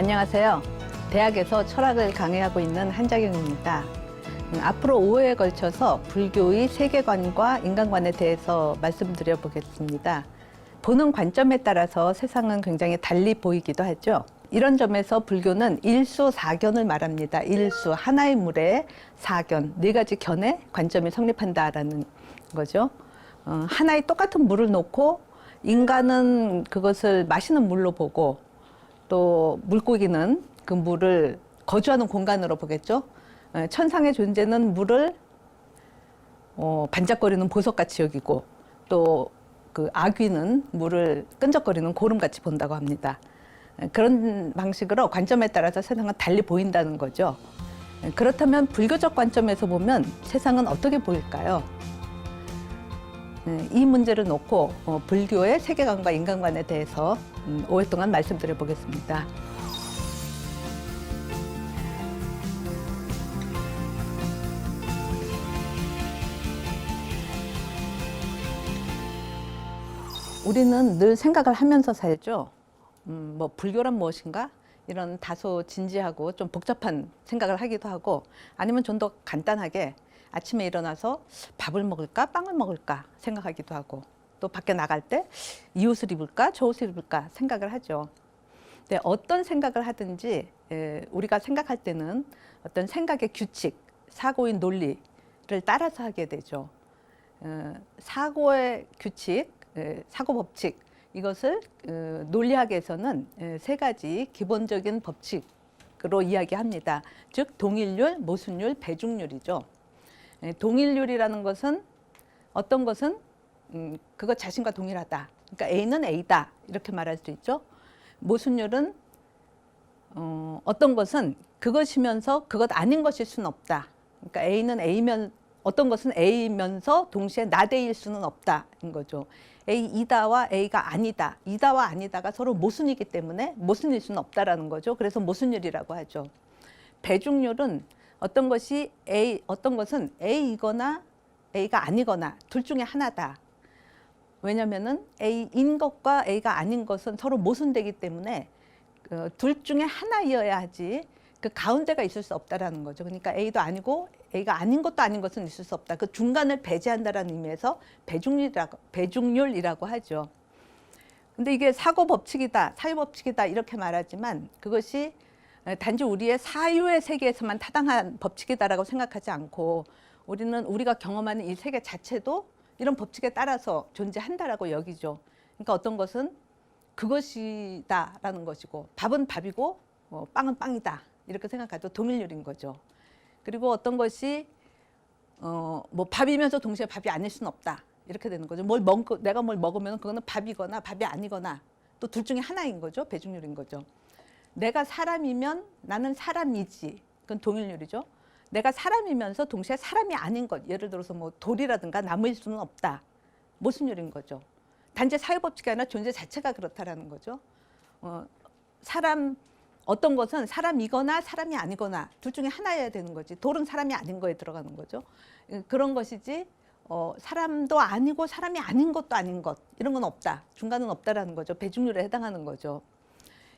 안녕하세요. 대학에서 철학을 강의하고 있는 한자경입니다. 앞으로 5회에 걸쳐서 불교의 세계관과 인간관에 대해서 말씀드려 보겠습니다. 보는 관점에 따라서 세상은 굉장히 달리 보이기도 하죠. 이런 점에서 불교는 일수사견을 말합니다. 일수, 하나의 물에 사견, 네 가지 견의 관점이 성립한다라는 거죠. 하나의 똑같은 물을 놓고 인간은 그것을 마시는 물로 보고 또 물고기는 그 물을 거주하는 공간으로 보겠죠. 천상의 존재는 물을 반짝거리는 보석같이 여기고 또 그 아귀는 물을 끈적거리는 고름같이 본다고 합니다. 그런 방식으로 관점에 따라서 세상은 달리 보인다는 거죠. 그렇다면 불교적 관점에서 보면 세상은 어떻게 보일까요? 이 문제를 놓고 불교의 세계관과 인간관에 대해서 5회 동안 말씀드려 보겠습니다. 우리는 늘 생각을 하면서 살죠. 뭐 불교란 무엇인가? 이런 다소 진지하고 좀 복잡한 생각을 하기도 하고, 아니면 좀 더 간단하게 아침에 일어나서 밥을 먹을까 빵을 먹을까 생각하기도 하고, 또 밖에 나갈 때 이 옷을 입을까 저 옷을 입을까 생각을 하죠. 근데 어떤 생각을 하든지 우리가 생각할 때는 어떤 생각의 규칙, 사고의 논리를 따라서 하게 되죠. 사고의 규칙, 사고 법칙, 이것을 논리학에서는 세 가지 기본적인 법칙으로 이야기합니다. 즉 동일률, 모순율, 배중률이죠. 동일률이라는 것은 어떤 것은 그것 자신과 동일하다. 그러니까 A는 A다 이렇게 말할 수 있죠. 모순율은 어떤 것은 그것이면서 그것 아닌 것일 수는 없다. 그러니까 A는 A면 어떤 것은 A면서 동시에 not A일 수는 없다인 거죠. A이다와 A가 아니다. 이다와 아니다가 서로 모순이기 때문에 모순일 수는 없다라는 거죠. 그래서 모순율이라고 하죠. 배중률은 어떤 것은 A이거나 A가 아니거나 둘 중에 하나다. 왜냐면은 A인 것과 A가 아닌 것은 서로 모순되기 때문에 둘 중에 하나이어야 하지 그 가운데가 있을 수 없다라는 거죠. 그러니까 A도 아니고 A가 아닌 것도 아닌 것은 있을 수 없다. 그 중간을 배제한다라는 의미에서 배중률이라고 하죠. 근데 이게 사고 법칙이다, 사유 법칙이다 이렇게 말하지만 그것이 단지 우리의 사유의 세계에서만 타당한 법칙이다라고 생각하지 않고 우리는 우리가 경험하는 이 세계 자체도 이런 법칙에 따라서 존재한다라고 여기죠. 그러니까 어떤 것은 그것이다라는 것이고 밥은 밥이고 빵은 빵이다 이렇게 생각하죠. 동일률인 거죠. 그리고 어떤 것이 뭐 밥이면서 동시에 밥이 아닐 수는 없다 이렇게 되는 거죠. 내가 뭘 먹으면 그거는 밥이거나 밥이 아니거나 또 둘 중에 하나인 거죠. 배중률인 거죠. 내가 사람이면 나는 사람이지. 그건 동일률이죠. 내가 사람이면서 동시에 사람이 아닌 것, 예를 들어서 뭐 돌이라든가 나무일 수는 없다. 모순율인 거죠. 단지 사유법칙이 아니라 존재 자체가 그렇다라는 거죠. 어떤 것은 사람이거나 사람이 아니거나 둘 중에 하나여야 되는 거지. 돌은 사람이 아닌 거에 들어가는 거죠. 그런 것이지 사람도 아니고 사람이 아닌 것도 아닌 것 이런 건 없다. 중간은 없다라는 거죠. 배중률에 해당하는 거죠.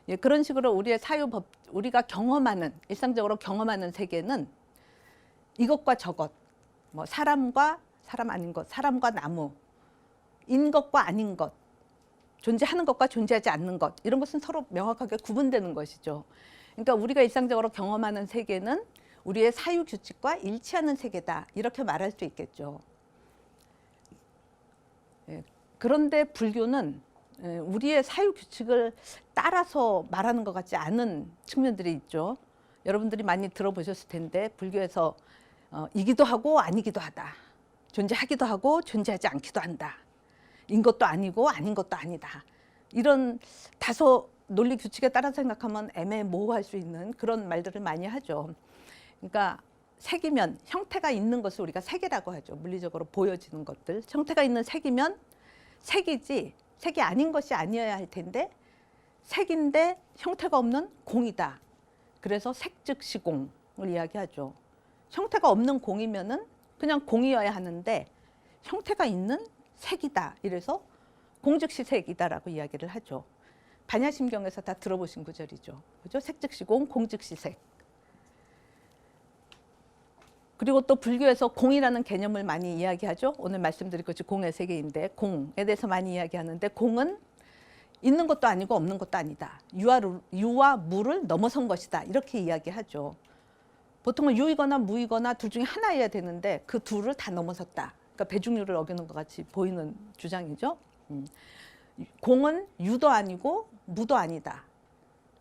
예, 그런 식으로 우리의 사유법, 우리가 경험하는 일상적으로 경험하는 세계는 이것과 저것, 뭐 사람과 사람 아닌 것, 사람과 나무, 인 것과 아닌 것, 존재하는 것과 존재하지 않는 것 이런 것은 서로 명확하게 구분되는 것이죠. 그러니까 우리가 일상적으로 경험하는 세계는 우리의 사유 규칙과 일치하는 세계다 이렇게 말할 수 있겠죠. 예, 그런데 불교는 우리의 사유 규칙을 따라서 말하는 것 같지 않은 측면들이 있죠. 여러분들이 많이 들어보셨을 텐데 불교에서 이기도 하고 아니기도 하다. 존재하기도 하고 존재하지 않기도 한다. 인 것도 아니고 아닌 것도 아니다. 이런 다소 논리 규칙에 따라 생각하면 애매모호할 수 있는 그런 말들을 많이 하죠. 그러니까 색이면 형태가 있는 것을 우리가 색이라고 하죠. 물리적으로 보여지는 것들. 형태가 있는 색이면 색이지 색이 아닌 것이 아니어야 할 텐데 색인데 형태가 없는 공이다. 그래서 색즉시공을 이야기하죠. 형태가 없는 공이면은 그냥 공이어야 하는데 형태가 있는 색이다. 이래서 공즉시 색이다라고 이야기를 하죠. 반야심경에서 다 들어보신 구절이죠. 그죠? 색즉시공, 공즉시색. 그리고 또 불교에서 공이라는 개념을 많이 이야기하죠. 오늘 말씀드릴 것이 공의 세계인데 공에 대해서 많이 이야기하는데 공은 있는 것도 아니고 없는 것도 아니다. 유와 무를 넘어선 것이다. 이렇게 이야기하죠. 보통은 유이거나 무이거나 둘 중에 하나여야 되는데 그 둘을 다 넘어섰다. 그러니까 배중률을 어기는 것 같이 보이는 주장이죠. 공은 유도 아니고 무도 아니다.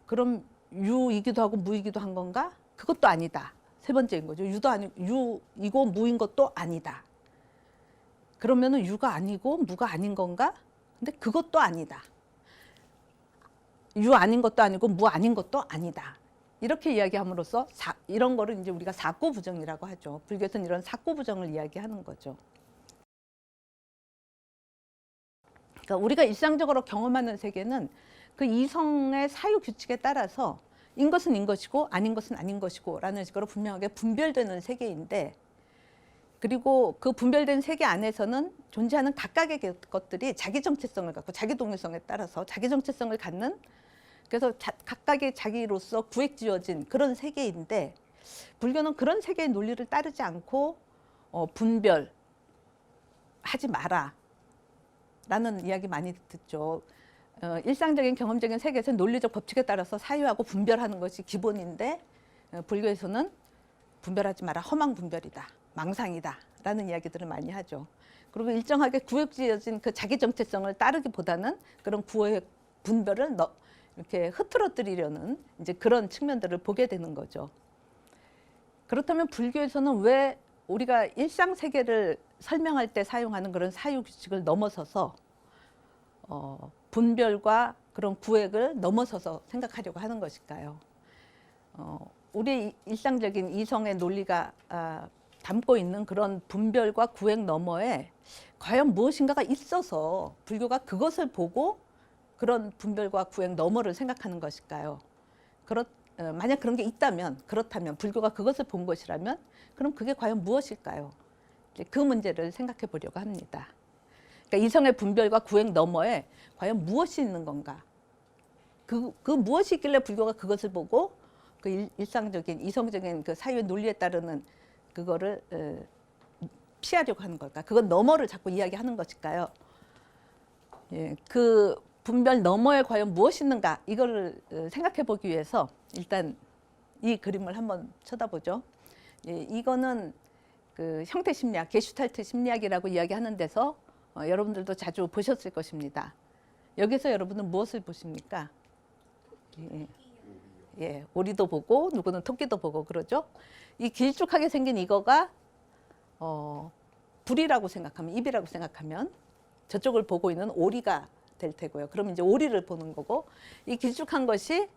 그럼 유이기도 하고 무이기도 한 건가? 그것도 아니다. 세 번째인 거죠. 유도 아니고 유이고 무인 것도 아니다. 그러면은 유가 아니고 무가 아닌 건가? 근데 그것도 아니다. 유 아닌 것도 아니고 무 아닌 것도 아니다. 이렇게 이야기함으로써 이런 거를 이제 우리가 사고부정이라고 하죠. 불교에서는 이런 사고부정을 이야기하는 거죠. 그러니까 우리가 일상적으로 경험하는 세계는 그 이성의 사유 규칙에 따라서 인 것은 인 것이고 아닌 것은 아닌 것이고 라는 식으로 분명하게 분별되는 세계인데, 그리고 그 분별된 세계 안에서는 존재하는 각각의 것들이 자기 정체성을 갖고 자기 동일성에 따라서 자기 정체성을 갖는, 그래서 각각의 자기로서 구획지어진 그런 세계인데, 불교는 그런 세계의 논리를 따르지 않고 분별하지 마라 라는 이야기 많이 듣죠. 일상적인 경험적인 세계에서 논리적 법칙에 따라서 사유하고 분별하는 것이 기본인데, 불교에서는 분별하지 마라, 험한 분별이다, 망상이다 라는 이야기들을 많이 하죠. 그리고 일정하게 구획지어진 그 자기 정체성을 따르기보다는 그런 구획 분별을 이렇게 흐트러뜨리려는 이제 그런 측면들을 보게 되는 거죠. 그렇다면 불교에서는 왜 우리가 일상 세계를 설명할 때 사용하는 그런 사유 규칙을 넘어서서 분별과 그런 구획을 넘어서서 생각하려고 하는 것일까요? 우리 일상적인 이성의 논리가 담고 있는 그런 분별과 구획 너머에 과연 무엇인가가 있어서 불교가 그것을 보고 그런 분별과 구획 너머를 생각하는 것일까요? 만약 그런 게 있다면, 그렇다면 불교가 그것을 본 것이라면 그럼 그게 과연 무엇일까요? 그 문제를 생각해 보려고 합니다. 그러니까 이성의 분별과 구획 너머에 과연 무엇이 있는 건가? 그 무엇이 있길래 불교가 그것을 보고 그 일상적인 이성적인 그 사유의 논리에 따르는 그거를 피하려고 하는 걸까? 그건 너머를 자꾸 이야기하는 것일까요? 예, 그 분별 너머에 과연 무엇이 있는가? 이거를 생각해 보기 위해서 일단 이 그림을 한번 쳐다보죠. 예, 이거는 그 형태 심리학, 게슈탈트 심리학이라고 이야기하는 데서 여러분들도 자주 보셨을 것입니다. 여기서 여러분은 무엇을 보십니까? 예, 오리도 보고 누구는 토끼도 보고 그러죠. 이 길쭉하게 생긴 이거가 불이라고 생각하면, 입이라고 생각하면 저쪽을 보고 있는 오리가 될 테고요. 그럼 이제 오리를 보는 거고, 이 길쭉한 것이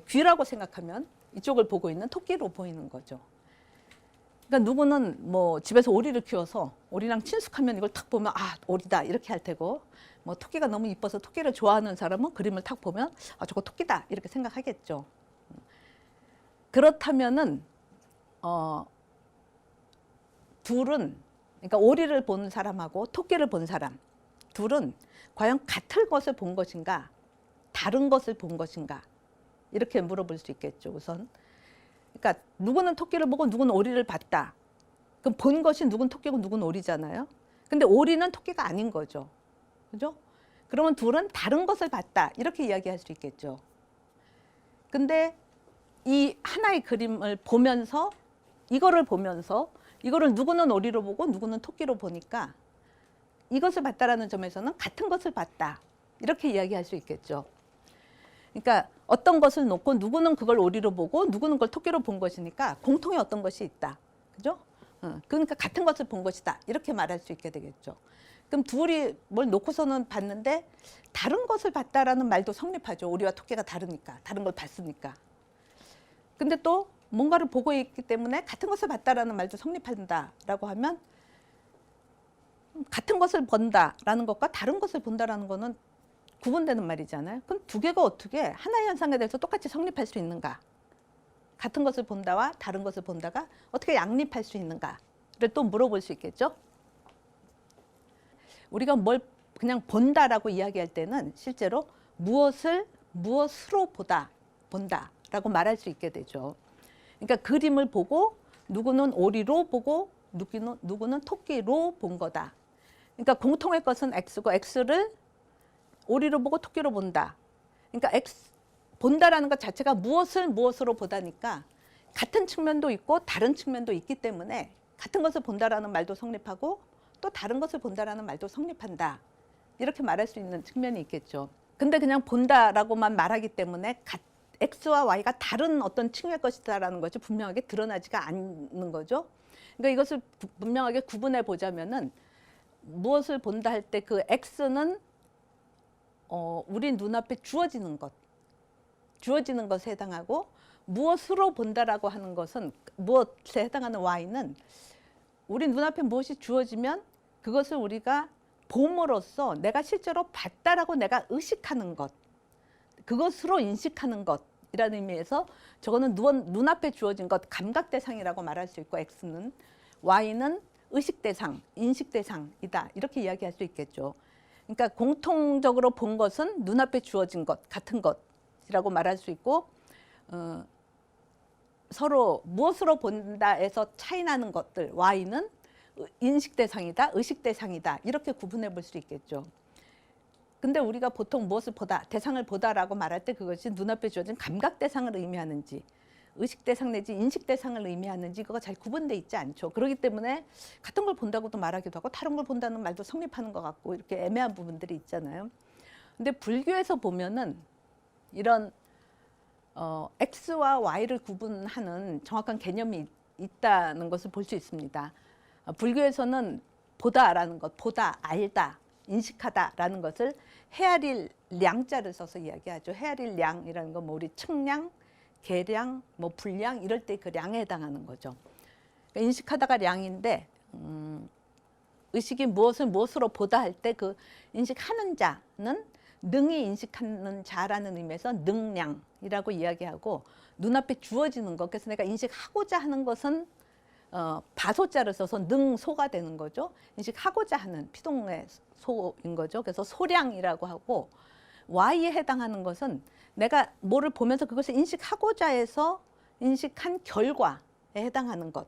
귀라고 생각하면 이쪽을 보고 있는 토끼로 보이는 거죠. 그러니까 누구는 뭐 집에서 오리를 키워서 오리랑 친숙하면 이걸 탁 보면 아, 오리다 이렇게 할 테고, 뭐 토끼가 너무 이뻐서 토끼를 좋아하는 사람은 그림을 탁 보면 아, 저거 토끼다 이렇게 생각하겠죠. 그렇다면은 둘은, 그러니까 오리를 본 사람하고 토끼를 본 사람 둘은 과연 같은 것을 본 것인가, 다른 것을 본 것인가, 이렇게 물어볼 수 있겠죠. 우선 그러니까 누구는 토끼를 보고 누구는 오리를 봤다. 그럼 본 것이 누군 토끼고 누군 오리잖아요. 근데 오리는 토끼가 아닌 거죠. 그죠? 그러면 둘은 다른 것을 봤다. 이렇게 이야기할 수 있겠죠. 근데 이 하나의 그림을 보면서, 이거를 누구는 오리로 보고 누구는 토끼로 보니까 이것을 봤다라는 점에서는 같은 것을 봤다. 이렇게 이야기할 수 있겠죠. 그러니까 어떤 것을 놓고 누구는 그걸 오리로 보고 누구는 그걸 토끼로 본 것이니까 공통의 어떤 것이 있다. 그죠? 그러니까 같은 것을 본 것이다. 이렇게 말할 수 있게 되겠죠. 그럼 둘이 뭘 놓고서는 봤는데 다른 것을 봤다라는 말도 성립하죠. 오리와 토끼가 다르니까, 다른 걸 봤으니까. 근데 또 뭔가를 보고 있기 때문에 같은 것을 봤다라는 말도 성립한다라고 하면, 같은 것을 본다라는 것과 다른 것을 본다라는 거는 구분되는 말이잖아요. 그럼 두 개가 어떻게 하나의 현상에 대해서 똑같이 성립할 수 있는가? 같은 것을 본다와 다른 것을 본다가 어떻게 양립할 수 있는가를 또 물어볼 수 있겠죠. 우리가 뭘 그냥 본다라고 이야기할 때는 실제로 무엇으로 본다라고 말할 수 있게 되죠. 그러니까 그림을 보고 누구는 오리로 보고 누구는 토끼로 본 거다. 그러니까 공통의 것은 X고 X를 오리로 보고 토끼로 본다. 그러니까 본다라는 것 자체가 무엇으로 보다니까 같은 측면도 있고 다른 측면도 있기 때문에 같은 것을 본다라는 말도 성립하고 또 다른 것을 본다라는 말도 성립한다. 이렇게 말할 수 있는 측면이 있겠죠. 근데 그냥 본다라고만 말하기 때문에 X와 Y가 다른 어떤 층의 것이다라는 것이 분명하게 드러나지가 않는 거죠. 그러니까 이것을 분명하게 구분해 보자면은 무엇을 본다 할 때 그 X는 우리 눈앞에 주어지는 것에 해당하고 무엇으로 본다라고 하는 것은 무엇에 해당하는 Y는 우리 눈앞에 무엇이 주어지면 그것을 우리가 봄으로써 내가 실제로 봤다라고 내가 의식하는 것, 그것으로 인식하는 것이라는 의미에서 저거는 눈앞에 주어진 것, 감각 대상이라고 말할 수 있고 X는 Y는 의식 대상, 인식 대상이다 이렇게 이야기할 수 있겠죠. 그러니까 공통적으로 본 것은 눈앞에 주어진 것, 같은 것이라고 말할 수 있고 서로 무엇으로 본다에서 차이나는 것들 Y는 인식 대상이다, 의식 대상이다 이렇게 구분해 볼 수 있겠죠. 근데 우리가 보통 무엇을 보다, 대상을 보다라고 말할 때 그것이 눈앞에 주어진 감각 대상을 의미하는지 의식 대상 내지 인식 대상을 의미하는지 그거 잘 구분돼 있지 않죠. 그렇기 때문에 같은 걸 본다고도 말하기도 하고 다른 걸 본다는 말도 성립하는 것 같고 이렇게 애매한 부분들이 있잖아요. 근데 불교에서 보면은 이런 X와 Y를 구분하는 정확한 개념이 있다는 것을 볼 수 있습니다. 불교에서는 보다라는 것, 보다, 알다, 인식하다라는 것을 헤아릴 량자를 써서 이야기하죠. 헤아릴 량이라는 건 뭐 우리 측량, 계량, 뭐 분량 이럴 때 그 량에 해당하는 거죠. 그러니까 인식하다가 량인데 의식이 무엇으로 보다 할 때 그 인식하는 자는 능히 인식하는 자라는 의미에서 능량이라고 이야기하고 눈앞에 주어지는 것, 그래서 내가 인식하고자 하는 것은 바소자를 써서 능소가 되는 거죠. 인식하고자 하는 피동의 소인 거죠. 그래서 소량이라고 하고 Y에 해당하는 것은 내가 뭐를 보면서 그것을 인식하고자 해서 인식한 결과에 해당하는 것.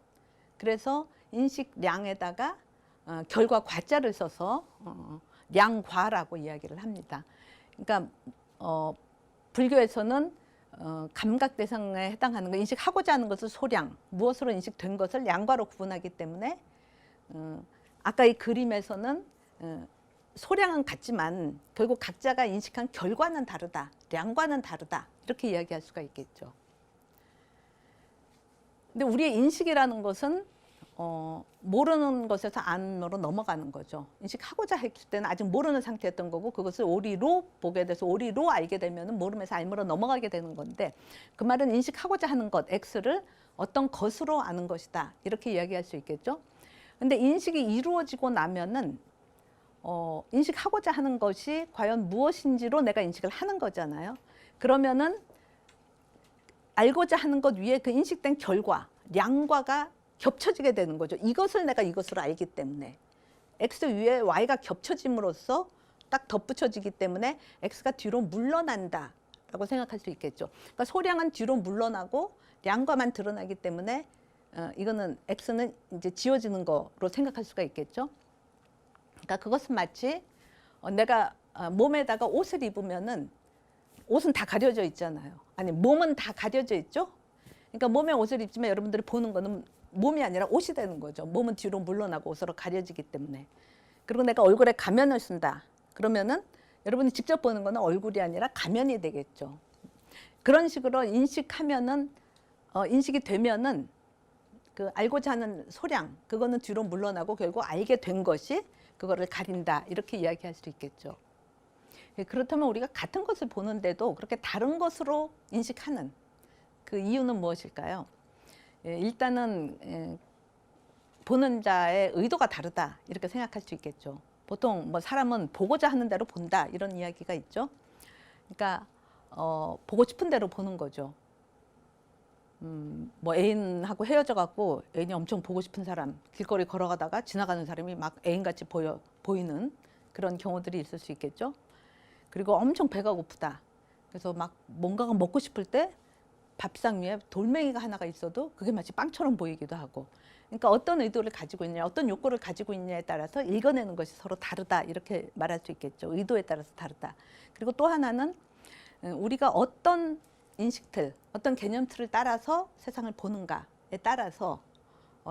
그래서 인식량에다가 결과 과자를 써서 량과라고 이야기를 합니다. 그러니까 불교에서는 감각 대상에 해당하는 거, 인식하고자 하는 것을 소량, 무엇으로 인식된 것을 량과로 구분하기 때문에 아까 이 그림에서는 소량은 같지만 결국 각자가 인식한 결과는 다르다, 량과는 다르다 이렇게 이야기할 수가 있겠죠. 근데 우리의 인식이라는 것은 모르는 것에서 안으로 넘어가는 거죠. 인식하고자 했을 때는 아직 모르는 상태였던 거고 그것을 오리로 보게 돼서 오리로 알게 되면 모름에서 알므로 넘어가게 되는 건데 그 말은 인식하고자 하는 것, X를 어떤 것으로 아는 것이다 이렇게 이야기할 수 있겠죠. 근데 인식이 이루어지고 나면은 인식하고자 하는 것이 과연 무엇인지로 내가 인식을 하는 거잖아요. 그러면은 알고자 하는 것 위에 그 인식된 결과, 량과가 겹쳐지게 되는 거죠. 이것을 내가 이것으로 알기 때문에 X 위에 Y가 겹쳐짐으로써 딱 덧붙여지기 때문에 X가 뒤로 물러난다라고 생각할 수 있겠죠. 그러니까 소량은 뒤로 물러나고 량과만 드러나기 때문에 이거는 X는 이제 지워지는 거로 생각할 수가 있겠죠. 그러니까 그것은 마치 내가 몸에다가 옷을 입으면은 옷은 다 가려져 있잖아요. 아니 몸은 다 가려져 있죠. 그러니까 몸에 옷을 입지만 여러분들이 보는 거는 몸이 아니라 옷이 되는 거죠. 몸은 뒤로 물러나고 옷으로 가려지기 때문에. 그리고 내가 얼굴에 가면을 쓴다. 그러면은 여러분이 직접 보는 거는 얼굴이 아니라 가면이 되겠죠. 그런 식으로 인식하면은 인식이 되면은 그 알고자 하는 소량 그거는 뒤로 물러나고 결국 알게 된 것이 그거를 가린다 이렇게 이야기할 수 있겠죠. 그렇다면 우리가 같은 것을 보는데도 그렇게 다른 것으로 인식하는 그 이유는 무엇일까요? 일단은 보는 자의 의도가 다르다 이렇게 생각할 수 있겠죠. 보통 뭐 사람은 보고자 하는 대로 본다 이런 이야기가 있죠. 그러니까 보고 싶은 대로 보는 거죠. 뭐 애인하고 헤어져 갖고 애인이 엄청 보고 싶은 사람 길거리 걸어가다가 지나가는 사람이 막 애인같이 보이는 그런 경우들이 있을 수 있겠죠. 그리고 엄청 배가 고프다. 그래서 막 뭔가가 먹고 싶을 때 밥상 위에 돌멩이가 하나가 있어도 그게 마치 빵처럼 보이기도 하고. 그러니까 어떤 의도를 가지고 있냐, 어떤 욕구를 가지고 있냐에 따라서 읽어내는 것이 서로 다르다 이렇게 말할 수 있겠죠. 의도에 따라서 다르다. 그리고 또 하나는 우리가 어떤 인식틀, 어떤 개념틀을 따라서 세상을 보는가에 따라서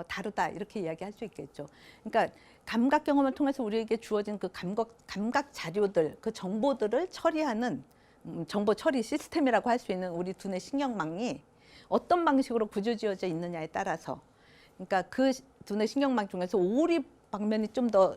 다르다 이렇게 이야기할 수 있겠죠. 그러니까 감각 경험을 통해서 우리에게 주어진 그 감각 자료들, 그 정보들을 처리하는 정보 처리 시스템이라고 할 수 있는 우리 두뇌 신경망이 어떤 방식으로 구조지어져 있느냐에 따라서, 그러니까 그 두뇌 신경망 중에서 오리 방면이 좀 더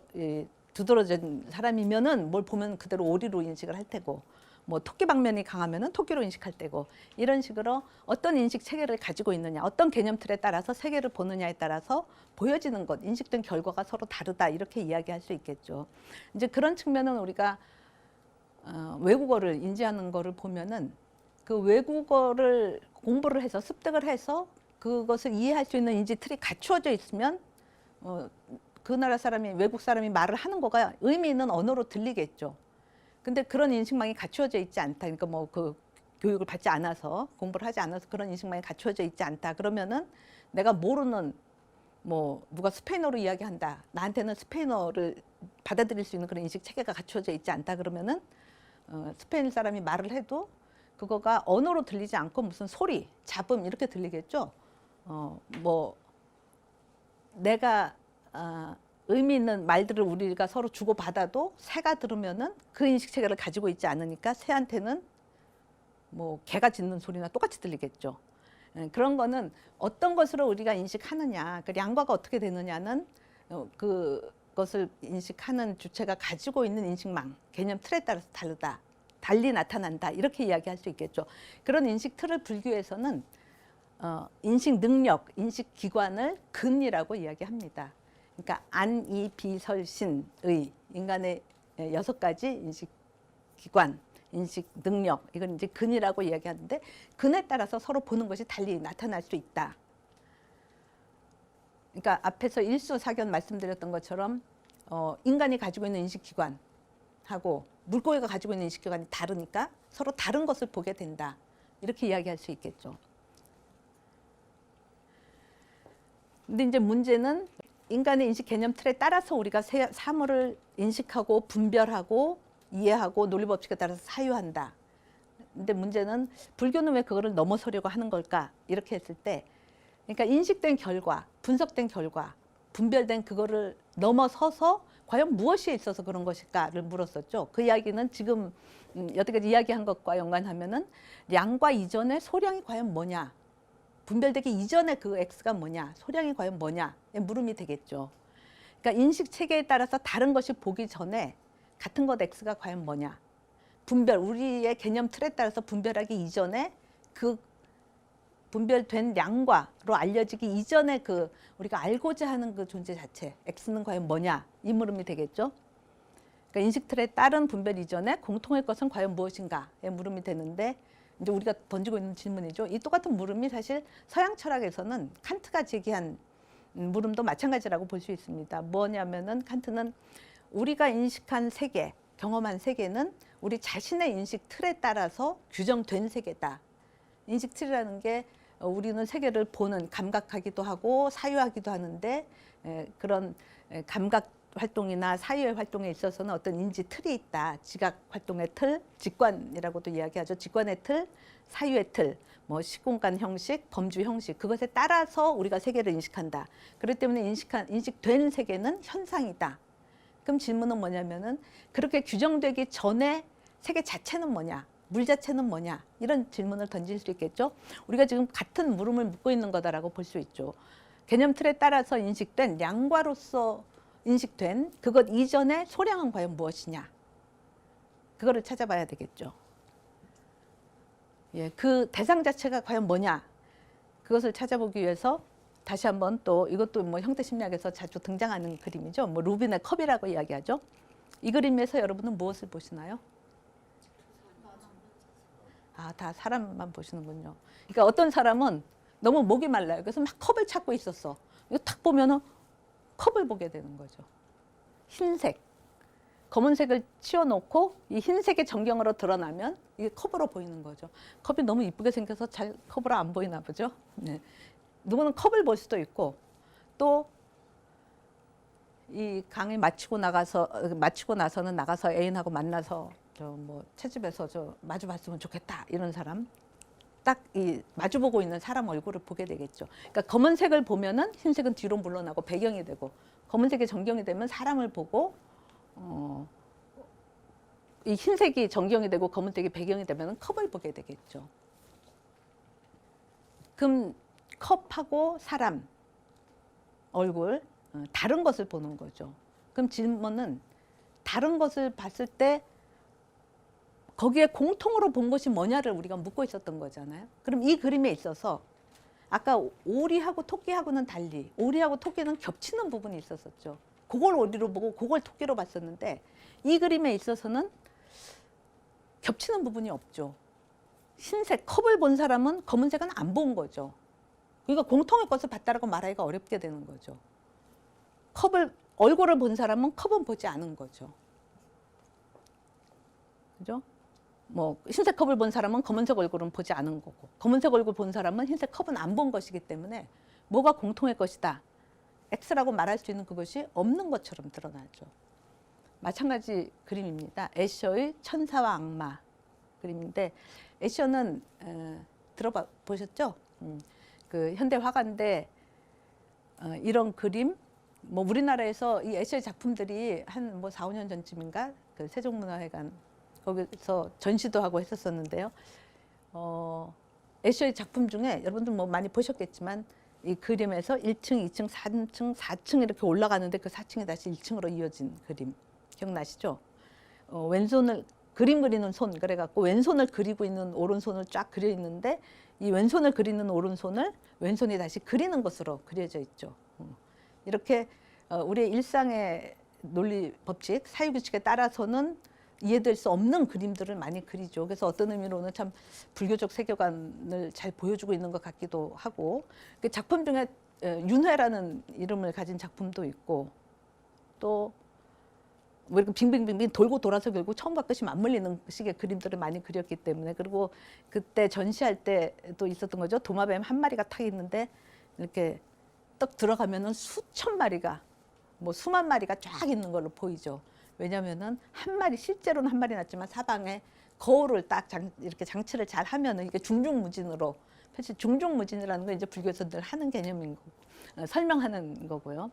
두드러진 사람이면은 뭘 보면 그대로 오리로 인식을 할 테고, 뭐 토끼 방면이 강하면은 토끼로 인식할 때고, 이런 식으로 어떤 인식 체계를 가지고 있느냐, 어떤 개념틀에 따라서 세계를 보느냐에 따라서 보여지는 것, 인식된 결과가 서로 다르다 이렇게 이야기할 수 있겠죠. 이제 그런 측면은 우리가 외국어를 인지하는 거를 보면은 그 외국어를 공부를 해서 습득을 해서 그것을 이해할 수 있는 인지 틀이 갖추어져 있으면 그 나라 사람이, 외국 사람이 말을 하는 거가 의미 있는 언어로 들리겠죠. 근데 그런 인식망이 갖추어져 있지 않다. 그러니까 뭐 그 교육을 받지 않아서, 공부를 하지 않아서 그런 인식망이 갖추어져 있지 않다. 그러면은 내가 모르는, 뭐 누가 스페인어로 이야기한다. 나한테는 스페인어를 받아들일 수 있는 그런 인식 체계가 갖추어져 있지 않다. 그러면은 스페인 사람이 말을 해도 그거가 언어로 들리지 않고 무슨 소리, 잡음 이렇게 들리겠죠. 뭐 내가 의미 있는 말들을 우리가 서로 주고받아도 새가 들으면은 그 인식 체계를 가지고 있지 않으니까 새한테는 뭐 개가 짖는 소리나 똑같이 들리겠죠. 그런 거는 어떤 것으로 우리가 인식하느냐, 그 양과가 어떻게 되느냐는 그것을 인식하는 주체가 가지고 있는 인식망, 개념 틀에 따라서 다르다, 달리 나타난다 이렇게 이야기할 수 있겠죠. 그런 인식 틀을 불교에서는 인식 능력, 인식 기관을 근이라고 이야기합니다. 그러니까 안, 이, 비, 설, 신, 의, 인간의 6가지 인식 기관, 인식 능력, 이건 이제 근이라고 이야기하는데, 근에 따라서 서로 보는 것이 달리 나타날 수 있다. 그러니까 앞에서 일수사견 말씀드렸던 것처럼 인간이 가지고 있는 인식 기관하고 물고기가 가지고 있는 인식 기관이 다르니까 서로 다른 것을 보게 된다. 이렇게 이야기할 수 있겠죠. 근데 이제 문제는 인간의 인식 개념 틀에 따라서 우리가 사물을 인식하고 분별하고 이해하고 논리 법칙에 따라서 사유한다. 근데 문제는 불교는 왜 그거를 넘어서려고 하는 걸까? 이렇게 했을 때, 그러니까 인식된 결과, 분석된 결과, 분별된 그거를 넘어서서 과연 무엇이 있어서 그런 것일까를 물었었죠. 그 이야기는 지금 여태까지 이야기한 것과 연관하면은 양과 이전의 소량이 과연 뭐냐, 분별되기 이전에 그 X가 뭐냐, 소량이 과연 뭐냐의 물음이 되겠죠. 그러니까 인식 체계에 따라서 다른 것이 보기 전에 같은 것 X가 과연 뭐냐, 분별, 우리의 개념 틀에 따라서 분별하기 이전에 그 분별된 양과로 알려지기 이전에 그 우리가 알고자 하는 그 존재 자체 X는 과연 뭐냐, 이 물음이 되겠죠. 그러니까 인식 틀에 따른 분별 이전에 공통의 것은 과연 무엇인가의 물음이 되는데, 이제 우리가 던지고 있는 질문이죠. 이 똑같은 물음이 사실 서양 철학에서는 칸트가 제기한 물음도 마찬가지라고 볼 수 있습니다. 뭐냐면은 칸트는 우리가 인식한 세계, 경험한 세계는 우리 자신의 인식 틀에 따라서 규정된 세계다. 인식 틀이라는 게 우리는 세계를 보는, 감각하기도 하고 사유하기도 하는데, 그런 감각 활동이나 사유의 활동에 있어서는 어떤 인지 틀이 있다. 지각 활동의 틀, 직관이라고도 이야기하죠. 직관의 틀, 사유의 틀, 뭐 시공간 형식, 범주 형식, 그것에 따라서 우리가 세계를 인식한다. 그렇기 때문에 인식된 세계는 현상이다. 그럼 질문은 뭐냐면은 그렇게 규정되기 전에 세계 자체는 뭐냐, 물 자체는 뭐냐, 이런 질문을 던질 수 있겠죠. 우리가 지금 같은 물음을 묻고 있는 거다라고 볼 수 있죠. 개념 틀에 따라서 인식된 양과로서 인식된 그것 이전의 소량은 과연 무엇이냐, 그거를 찾아봐야 되겠죠. 예, 그 대상 자체가 과연 뭐냐, 그것을 찾아보기 위해서 다시 한번 또 이것도 뭐 형태 심리학에서 자주 등장하는 그림이죠. 뭐 루빈의 컵이라고 이야기하죠. 이 그림에서 여러분은 무엇을 보시나요? 다 사람만 보시는군요. 그러니까 어떤 사람은 너무 목이 말라요. 그래서 막 컵을 찾고 있었어. 이거 탁 보면은 컵을 보게 되는 거죠. 흰색. 검은색을 치워놓고 이 흰색의 전경으로 드러나면 이게 컵으로 보이는 거죠. 컵이 너무 이쁘게 생겨서 잘 컵으로 안 보이나 보죠. 네. 누구는 컵을 볼 수도 있고 또 이 강의 마치고 나서는 나가서 애인하고 만나서 저 뭐 채집에서 저 마주 봤으면 좋겠다 이런 사람 딱 이 마주보고 있는 사람 얼굴을 보게 되겠죠. 그러니까 검은색을 보면은 흰색은 뒤로 물러나고 배경이 되고 검은색이 전경이 되면 사람을 보고 이 흰색이 전경이 되고 검은색이 배경이 되면 컵을 보게 되겠죠. 그럼 컵하고 사람 얼굴 다른 것을 보는 거죠. 그럼 질문은 다른 것을 봤을 때 거기에 공통으로 본 것이 뭐냐를 우리가 묻고 있었던 거잖아요. 그럼 이 그림에 있어서 아까 오리하고 토끼하고는 달리 오리하고 토끼는 겹치는 부분이 있었었죠. 그걸 오리로 보고 그걸 토끼로 봤었는데 이 그림에 있어서는 겹치는 부분이 없죠. 흰색 컵을 본 사람은 검은색은 안 본 거죠. 그러니까 공통의 것을 봤다라고 말하기가 어렵게 되는 거죠. 얼굴을 본 사람은 컵은 보지 않은 거죠. 그죠? 뭐 흰색 컵을 본 사람은 검은색 얼굴은 보지 않은 거고 검은색 얼굴 본 사람은 흰색 컵은 안 본 것이기 때문에 뭐가 공통의 것이다. X라고 말할 수 있는 그것이 없는 것처럼 드러나죠. 마찬가지 그림입니다. 애셔의 천사와 악마 그림인데 애셔는 들어보셨죠? 그 현대 화가인데 이런 그림 뭐 우리나라에서 이 애셔의 작품들이 한 뭐 4, 5년 전쯤인가 그 세종문화회관 거기서 전시도 하고 했었었는데요. 애셔의 작품 중에 여러분들 뭐 많이 보셨겠지만 이 그림에서 1층, 2층, 3층, 4층 이렇게 올라가는데 그 4층이 다시 1층으로 이어진 그림 기억나시죠? 왼손을 그림 그리는 손 그래갖고 왼손을 그리고 있는 오른손을 쫙 그려 있는데 이 왼손을 그리는 오른손을 왼손이 다시 그리는 것으로 그려져 있죠. 이렇게 우리의 일상의 논리 법칙, 사유규칙에 따라서는 이해될 수 없는 그림들을 많이 그리죠. 그래서 어떤 의미로는 참 불교적 세계관을 잘 보여주고 있는 것 같기도 하고 그 작품 중에 윤회라는 이름을 가진 작품도 있고 또 뭐 이렇게 빙빙빙빙 돌고 돌아서 결국 처음과 끝이 맞물리는 식의 그림들을 많이 그렸기 때문에 그리고 그때 전시할 때도 있었던 거죠. 도마뱀 한 마리가 타 있는데 이렇게 딱 들어가면은 수천 마리가 뭐 수만 마리가 쫙 있는 걸로 보이죠. 왜냐하면은 한 마리 실제로는 한 마리 났지만 사방에 거울을 딱 이렇게 장치를 잘 하면은 이게 중중무진으로 사실 중중무진이라는 건 이제 불교에서 늘 하는 개념인 거 설명하는 거고요.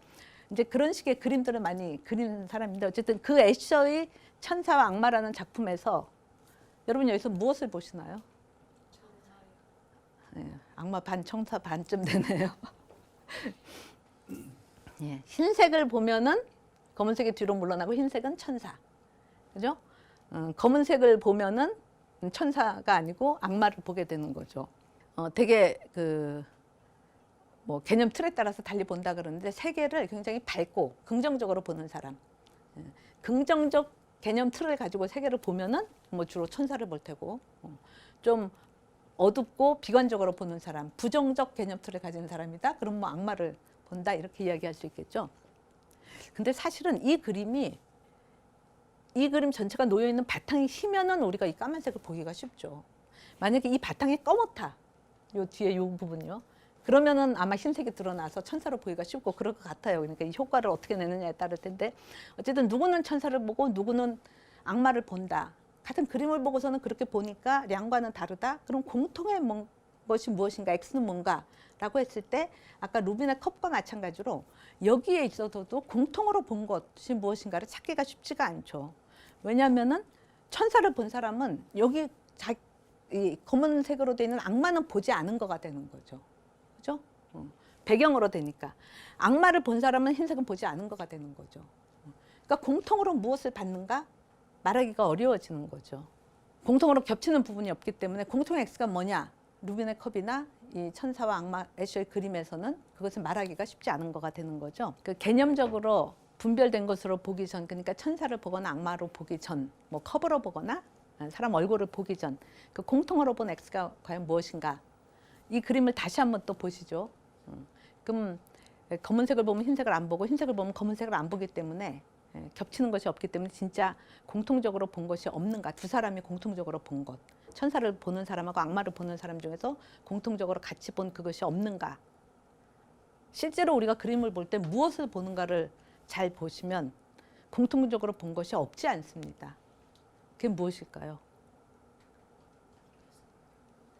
이제 그런 식의 그림들을 많이 그리는 사람인데 어쨌든 그 애셔의 천사와 악마라는 작품에서 여러분 여기서 무엇을 보시나요? 네, 악마 반 천사 반쯤 되네요. 예, 흰색을 보면은 검은색이 뒤로 물러나고 흰색은 천사, 그죠? 검은색을 보면은 천사가 아니고 악마를 보게 되는 거죠. 되게 뭐 개념 틀에 따라서 달리 본다 그러는데 세계를 굉장히 밝고 긍정적으로 보는 사람, 긍정적 개념 틀을 가지고 세계를 보면은 뭐 주로 천사를 볼 테고, 좀 어둡고 비관적으로 보는 사람, 부정적 개념 틀을 가진 사람이다. 그럼 뭐 악마를 본다 이렇게 이야기할 수 있겠죠. 근데 사실은 이 그림 전체가 놓여 있는 바탕이 희면은 우리가 이 까만색을 보기가 쉽죠. 만약에 이 바탕이 검었다, 요 뒤에 요 부분요. 그러면은 아마 흰색이 드러나서 천사로 보기가 쉽고 그럴 것 같아요. 그러니까 이 효과를 어떻게 내느냐에 따를 텐데 어쨌든 누구는 천사를 보고 누구는 악마를 본다. 같은 그림을 보고서는 그렇게 보니까 량과는 다르다. 그럼 공통의 것이 무엇인가? X는 뭔가라고 했을 때 아까 루빈의 컵과 마찬가지로 여기에 있어서도 공통으로 본 것이 무엇인가를 찾기가 쉽지가 않죠. 왜냐하면은 천사를 본 사람은 여기 이 검은색으로 되어 있는 악마는 보지 않은 거가 되는 거죠. 그죠? 배경으로 되니까. 악마를 본 사람은 흰색은 보지 않은 거가 되는 거죠. 그러니까 공통으로 무엇을 받는가? 말하기가 어려워지는 거죠. 공통으로 겹치는 부분이 없기 때문에 공통의 X가 뭐냐? 루빈의 컵이나 이 천사와 악마 애셔의 그림에서는 그것을 말하기가 쉽지 않은 거가 되는 거죠. 그 개념적으로 분별된 것으로 보기 전, 그러니까 천사를 보거나 악마로 보기 전, 뭐 컵으로 보거나 사람 얼굴을 보기 전, 그 공통으로 본 X가 과연 무엇인가? 이 그림을 다시 한번 또 보시죠. 그럼 검은색을 보면 흰색을 안 보고 흰색을 보면 검은색을 안 보기 때문에 겹치는 것이 없기 때문에 진짜 공통적으로 본 것이 없는가. 두 사람이 공통적으로 본 것. 천사를 보는 사람하고 악마를 보는 사람 중에서 공통적으로 같이 본 그것이 없는가. 실제로 우리가 그림을 볼 때 무엇을 보는가를 잘 보시면 공통적으로 본 것이 없지 않습니다. 그게 무엇일까요?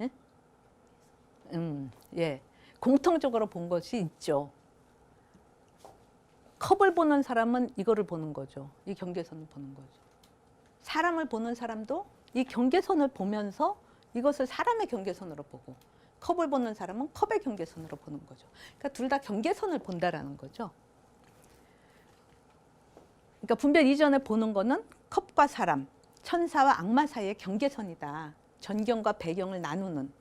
예? 예. 공통적으로 본 것이 있죠. 컵을 보는 사람은 이거를 보는 거죠. 이 경계선을 보는 거죠. 사람을 보는 사람도 이 경계선을 보면서 이것을 사람의 경계선으로 보고, 컵을 보는 사람은 컵의 경계선으로 보는 거죠. 그러니까 둘 다 경계선을 본다라는 거죠. 그러니까 분별 이전에 보는 거는 컵과 사람, 천사와 악마 사이의 경계선이다. 전경과 배경을 나누는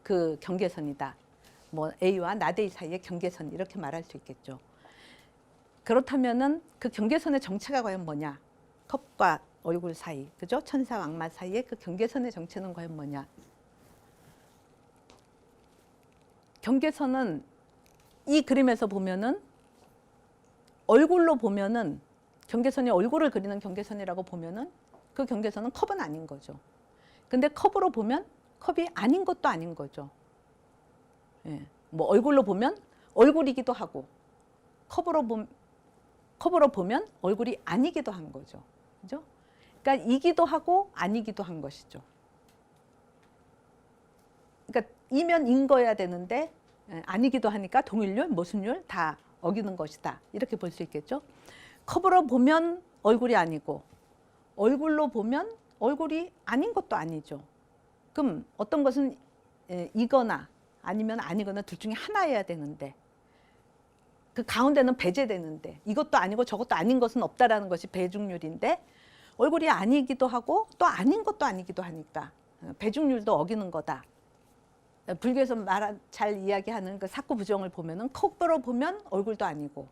그 경계선이다. 뭐 A와 나데이 사이의 경계선, 이렇게 말할 수 있겠죠. 그렇다면은 그 경계선의 정체가 과연 뭐냐? 컵과 얼굴 사이, 그죠? 천사와 악마 사이의 그 경계선의 정체는 과연 뭐냐? 경계선은 이 그림에서 보면은 얼굴로 보면은 경계선이 얼굴을 그리는 경계선이라고 보면은 그 경계선은 컵은 아닌 거죠. 근데 컵으로 보면 컵이 아닌 것도 아닌 거죠. 예. 뭐 얼굴로 보면 얼굴이기도 하고 컵으로 보면 얼굴이 아니기도 한 거죠. 그죠? 그러니까 이기도 하고 아니기도 한 것이죠. 그러니까 이면 인 거여야 되는데 아니기도 하니까 동일률, 모순율 다 어기는 것이다. 이렇게 볼 수 있겠죠. 컵으로 보면 얼굴이 아니고 얼굴로 보면 얼굴이 아닌 것도 아니죠. 그럼 어떤 것은 이거나 아니면 아니거나 둘 중에 하나여야 되는데 그 가운데는 배제되는데 이것도 아니고 저것도 아닌 것은 없다라는 것이 배중률인데 얼굴이 아니기도 하고 또 아닌 것도 아니기도 하니까 배중률도 어기는 거다. 불교에서 잘 이야기하는 그 사구 부정을 보면은 컵으로 보면 얼굴도 아니고,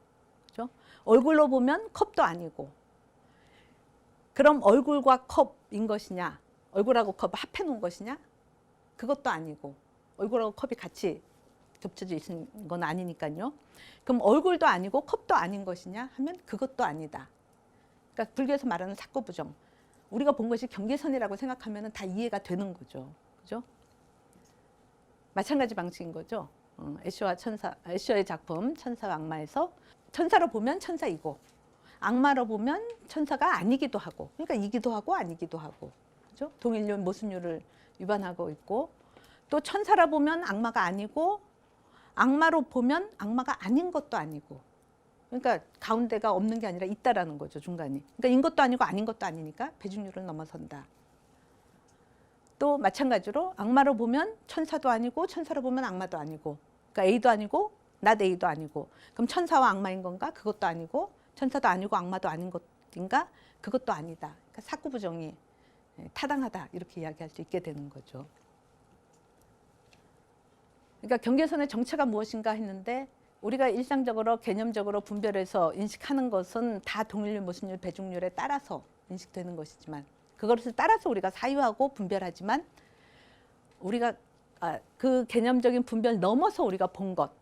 그렇죠? 얼굴로 보면 컵도 아니고. 그럼 얼굴과 컵인 것이냐, 얼굴하고 컵을 합해 놓은 것이냐? 그것도 아니고, 얼굴하고 컵이 같이 겹쳐져 있는 건 아니니까요. 그럼 얼굴도 아니고 컵도 아닌 것이냐 하면 그것도 아니다. 그러니까 불교에서 말하는 사구 부정, 우리가 본 것이 경계선이라고 생각하면 다 이해가 되는 거죠, 그죠? 마찬가지 방식인 거죠. 애쇼의 작품 천사와 악마에서 천사로 보면 천사이고 악마로 보면 천사가 아니기도 하고, 그러니까 이기도 하고 아니기도 하고, 그죠? 동일률, 모순율을 위반하고 있고, 또 천사라 보면 악마가 아니고 악마로 보면 악마가 아닌 것도 아니고, 그러니까 가운데가 없는 게 아니라 있다라는 거죠, 중간이. 그러니까 인 것도 아니고 아닌 것도 아니니까 배중률을 넘어선다. 또 마찬가지로 악마로 보면 천사도 아니고 천사로 보면 악마도 아니고, 그러니까 A도 아니고 not A도 아니고, 그럼 천사와 악마인 건가? 그것도 아니고, 천사도 아니고 악마도 아닌 것인가? 그것도 아니다. 그러니까 사구부정이 타당하다, 이렇게 이야기할 수 있게 되는 거죠. 그러니까 경계선의 정체가 무엇인가 했는데 우리가 일상적으로 개념적으로 분별해서 인식하는 것은 다 동일률, 모순율, 배중률에 따라서 인식되는 것이지만, 그것을 따라서 우리가 사유하고 분별하지만 우리가 그 개념적인 분별 넘어서 우리가 본 것,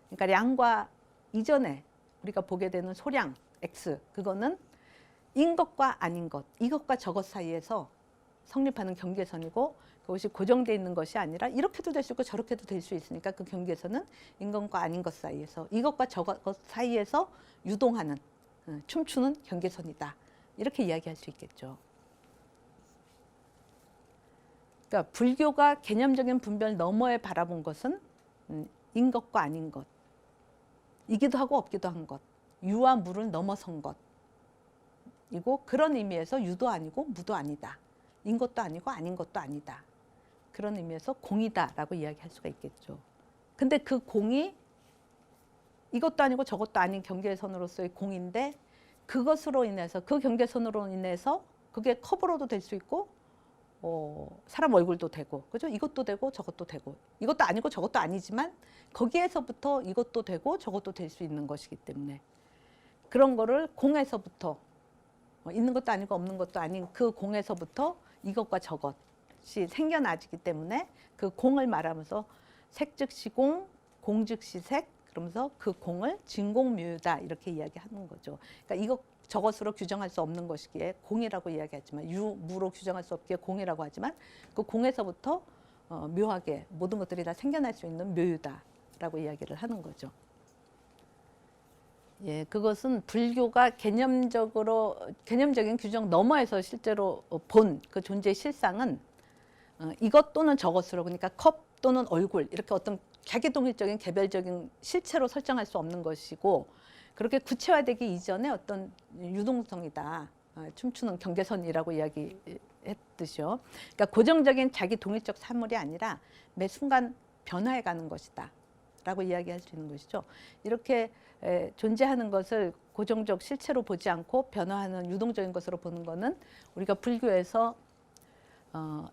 그러니까 양과 이전에 우리가 보게 되는 소량 X, 그거는 인 것과 아닌 것, 이것과 저것 사이에서 성립하는 경계선이고, 그것이 고정되어 있는 것이 아니라 이렇게도 될 수 있고 저렇게도 될 수 있으니까 그 경계선은 인 것과 아닌 것 사이에서, 이것과 저것 사이에서 유동하는, 춤추는 경계선이다, 이렇게 이야기할 수 있겠죠. 그러니까 불교가 개념적인 분별 너머에 바라본 것은 인 것과 아닌 것, 이기도 하고 없기도 한 것, 유와 무를 넘어선 것이고, 그런 의미에서 유도 아니고 무도 아니다, 인 것도 아니고 아닌 것도 아니다, 그런 의미에서 공이다라고 이야기할 수가 있겠죠. 근데 그 공이 이것도 아니고 저것도 아닌 경계선으로서의 공인데, 그것으로 인해서, 그 경계선으로 인해서 그게 컵으로도 될 수 있고 사람 얼굴도 되고, 그죠? 이것도 되고 저것도 되고, 이것도 아니고 저것도 아니지만 거기에서부터 이것도 되고 저것도 될 수 있는 것이기 때문에, 그런 거를 공에서부터, 있는 것도 아니고 없는 것도 아닌 그 공에서부터 이것과 저것이 생겨나기 때문에 그 공을 말하면서 색 즉시 공, 공 즉시 색, 그러면서 그 공을 진공묘유다, 이렇게 이야기하는 거죠. 그러니까 이것 저것으로 규정할 수 없는 것이기에 공이라고 이야기하지만, 유무로 규정할 수 없기에 공이라고 하지만, 그 공에서부터 묘하게 모든 것들이 다 생겨날 수 있는 묘유다라고 이야기를 하는 거죠. 예, 그것은 불교가 개념적인 규정 너머에서 실제로 본 그 존재의 실상은 이것 또는 저것으로, 그러니까 컵 또는 얼굴, 이렇게 어떤 자기동일적인 개별적인 실체로 설정할 수 없는 것이고, 그렇게 구체화되기 이전에 어떤 유동성이다. 춤추는 경계선이라고 이야기했듯이요. 그러니까 고정적인 자기 동일적 사물이 아니라 매 순간 변화해가는 것이다 라고 이야기할 수 있는 것이죠. 이렇게 존재하는 것을 고정적 실체로 보지 않고 변화하는 유동적인 것으로 보는 것은 우리가 불교에서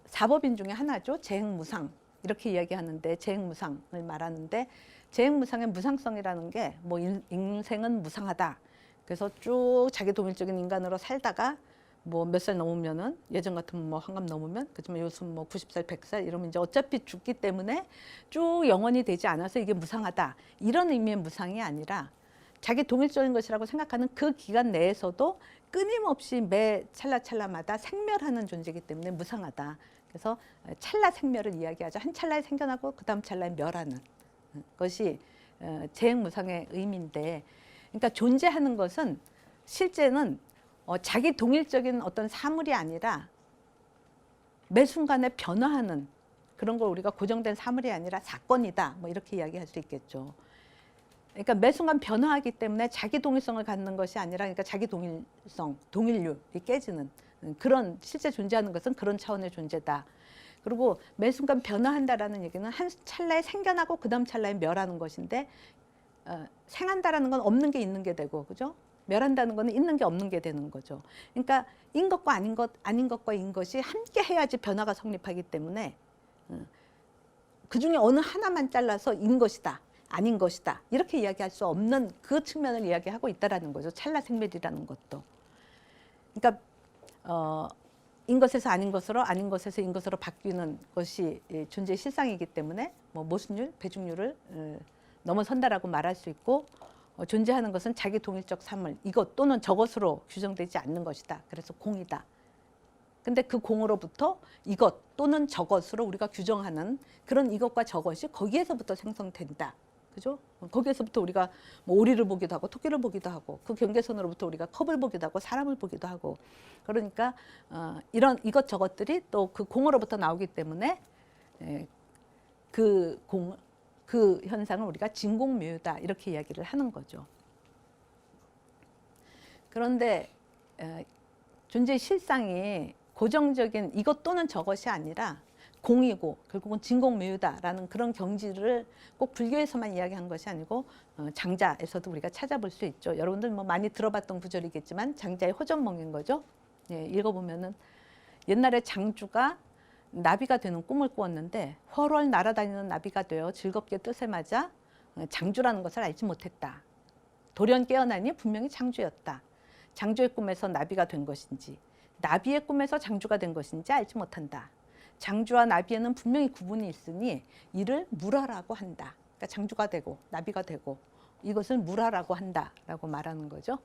사법인 중에 하나죠. 재행무상 이렇게 이야기하는데, 재행무상을 말하는데, 재행무상의 무상성이라는 게 뭐 인생은 무상하다. 그래서 쭉 자기 동일적인 인간으로 살다가 뭐 몇 살 넘으면은, 예전 같으면 뭐 환갑 넘으면, 그렇지만 요즘 뭐 90살, 100살 이러면 이제 어차피 죽기 때문에 쭉 영원히 되지 않아서 이게 무상하다. 이런 의미의 무상이 아니라 자기 동일적인 것이라고 생각하는 그 기간 내에서도 끊임없이 매 찰나찰나마다 생멸하는 존재이기 때문에 무상하다. 그래서 찰나 생멸을 이야기하죠. 한 찰나에 생겨나고 그 다음 찰나에 멸하는 것이 재행무상의 의미인데, 그러니까 존재하는 것은 실제는 자기 동일적인 어떤 사물이 아니라 매 순간에 변화하는 그런 걸 우리가 고정된 사물이 아니라 사건이다. 뭐 이렇게 이야기할 수 있겠죠. 그러니까 매 순간 변화하기 때문에 자기 동일성을 갖는 것이 아니라, 그러니까 자기 동일성, 동일률이 깨지는 그런, 실제 존재하는 것은 그런 차원의 존재다. 그리고 매 순간 변화한다라는 얘기는 한 찰나에 생겨나고 그 다음 찰나에 멸하는 것인데, 생한다라는 건 없는 게 있는 게 되고, 그죠? 멸한다는 거는 있는 게 없는 게 되는 거죠. 그러니까 인 것과 아닌 것, 아닌 것과 인 것이 함께 해야지 변화가 성립하기 때문에 그 중에 어느 하나만 잘라서 인 것이다, 아닌 것이다 이렇게 이야기할 수 없는 그 측면을 이야기하고 있다라는 거죠. 찰나 생멸이라는 것도. 그러니까 인 것에서 아닌 것으로, 아닌 것에서 인 것으로 바뀌는 것이 존재의 실상이기 때문에 뭐 모순율, 배중률을 넘어선다라고 말할 수 있고, 존재하는 것은 자기 동일적 사물, 이것 또는 저것으로 규정되지 않는 것이다. 그래서 공이다. 근데 그 공으로부터 이것 또는 저것으로 우리가 규정하는 그런 이것과 저것이 거기에서부터 생성된다. 그죠? 거기에서부터 우리가 뭐 오리를 보기도 하고 토끼를 보기도 하고, 그 경계선으로부터 우리가 컵을 보기도 하고 사람을 보기도 하고, 그러니까 이런 이것 저것들이 또 그 공으로부터 나오기 때문에 그 현상을 우리가 진공묘유다 이렇게 이야기를 하는 거죠. 그런데 존재의 실상이 고정적인 이것 또는 저것이 아니라 공이고 결국은 진공묘유다라는 그런 경지를 꼭 불교에서만 이야기한 것이 아니고 장자에서도 우리가 찾아볼 수 있죠. 여러분들 뭐 많이 들어봤던 구절이겠지만 장자의 호전몽인 거죠. 예, 읽어보면은 옛날에 장주가 나비가 되는 꿈을 꾸었는데 훨훨 날아다니는 나비가 되어 즐겁게 뜻에 맞아 장주라는 것을 알지 못했다. 돌연 깨어나니 분명히 장주였다. 장주의 꿈에서 나비가 된 것인지 나비의 꿈에서 장주가 된 것인지 알지 못한다. 장주와 나비에는 분명히 구분이 있으니 이를 물화라고 한다. 그러니까 장주가 되고 나비가 되고 이것을 물화라고 한다라고 말하는 거죠.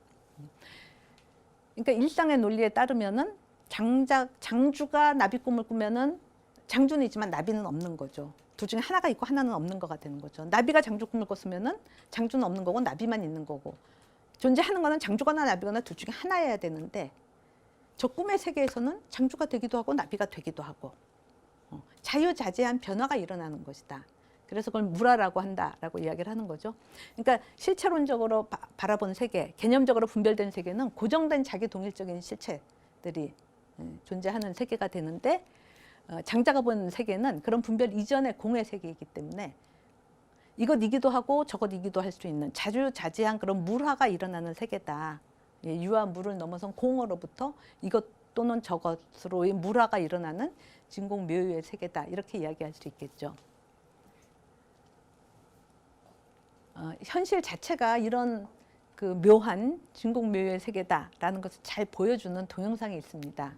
그러니까 일상의 논리에 따르면은 장주가 나비 꿈을 꾸면은 장주는 있지만 나비는 없는 거죠. 둘 중에 하나가 있고 하나는 없는 거가 되는 거죠. 나비가 장주 꿈을 꿨으면은 장주는 없는 거고 나비만 있는 거고, 존재하는 거는 장주거나 나비거나 둘 중에 하나여야 되는데, 저 꿈의 세계에서는 장주가 되기도 하고 나비가 되기도 하고 자유자재한 변화가 일어나는 것이다. 그래서 그걸 물화라고 한다라고 이야기를 하는 거죠. 그러니까 실체론적으로 바라본 세계, 개념적으로 분별된 세계는 고정된 자기 동일적인 실체들이 존재하는 세계가 되는데, 장자가 본 세계는 그런 분별 이전의 공의 세계이기 때문에 이것이기도 하고 저것이기도 할 수 있는 자주자재한 그런 물화가 일어나는 세계다. 유와 물을 넘어선 공으로부터 이것 또는 저것으로의 물화가 일어나는 진공묘유의 세계다. 이렇게 이야기할 수 있겠죠. 현실 자체가 이런 그 묘한 진공묘유의 세계다라는 것을 잘 보여주는 동영상이 있습니다.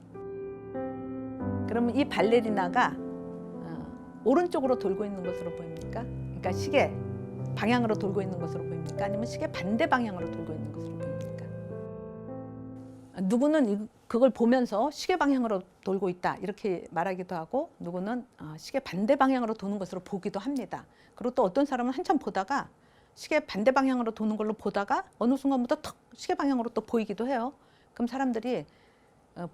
그러면 이 발레리나가 오른쪽으로 돌고 있는 것으로 보입니까? 그러니까 시계 방향으로 돌고 있는 것으로 보입니까? 아니면 시계 반대 방향으로 돌고 있는 것으로 보입니까? 누구는 그걸 보면서 시계 방향으로 돌고 있다 이렇게 말하기도 하고, 누구는 시계 반대 방향으로 도는 것으로 보기도 합니다. 그리고 또 어떤 사람은 한참 보다가 시계 반대 방향으로 도는 걸로 보다가 어느 순간부터 턱 시계 방향으로 또 보이기도 해요. 그럼 사람들이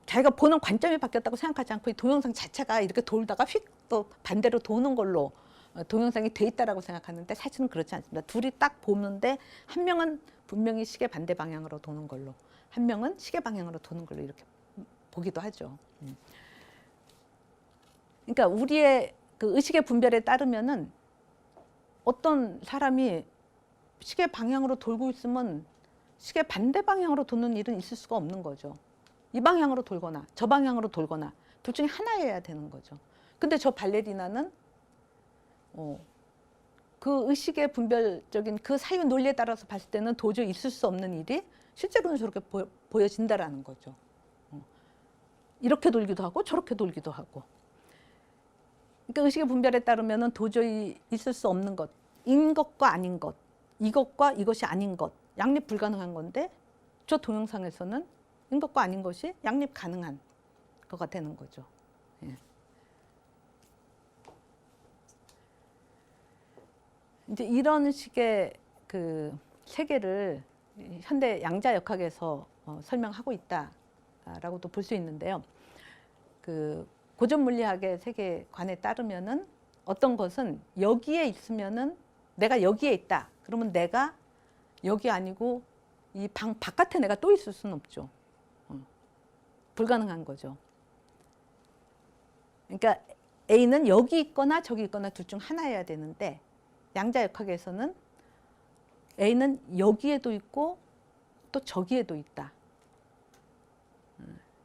자기가 보는 관점이 바뀌었다고 생각하지 않고 이 동영상 자체가 이렇게 돌다가 휙 또 반대로 도는 걸로 동영상이 돼 있다라고 생각하는데, 사실은 그렇지 않습니다. 둘이 딱 보는데 한 명은 분명히 시계 반대 방향으로 도는 걸로, 한 명은 시계 방향으로 도는 걸로 이렇게 보기도 하죠. 그러니까 우리의 그 의식의 분별에 따르면은 어떤 사람이 시계 방향으로 돌고 있으면 시계 반대 방향으로 도는 일은 있을 수가 없는 거죠. 이 방향으로 돌거나 저 방향으로 돌거나 둘 중에 하나여야 되는 거죠. 근데 저 발레리나는 그 의식의 분별적인 그 사유 논리에 따라서 봤을 때는 도저히 있을 수 없는 일이 실제로는 저렇게 보여진다라는 거죠. 이렇게 돌기도 하고 저렇게 돌기도 하고. 그러니까 의식의 분별에 따르면은 도저히 있을 수 없는 것, 인 것과 아닌 것, 이것과 이것이 아닌 것, 양립 불가능한 건데, 저 동영상에서는 인 것과 아닌 것이 양립 가능한 거가 되는 거죠. 예. 이제 이런 식의 그 세계를 현대 양자역학에서 설명하고 있다라고도 볼 수 있는데요. 그 고전 물리학의 세계관에 따르면은 어떤 것은 여기에 있으면은 내가 여기에 있다. 그러면 내가 여기 아니고 이 방 바깥에 내가 또 있을 수는 없죠. 불가능한 거죠. 그러니까 A는 여기 있거나 저기 있거나 둘 중 하나여야 되는데, 양자역학에서는 A는 여기에도 있고 또 저기에도 있다.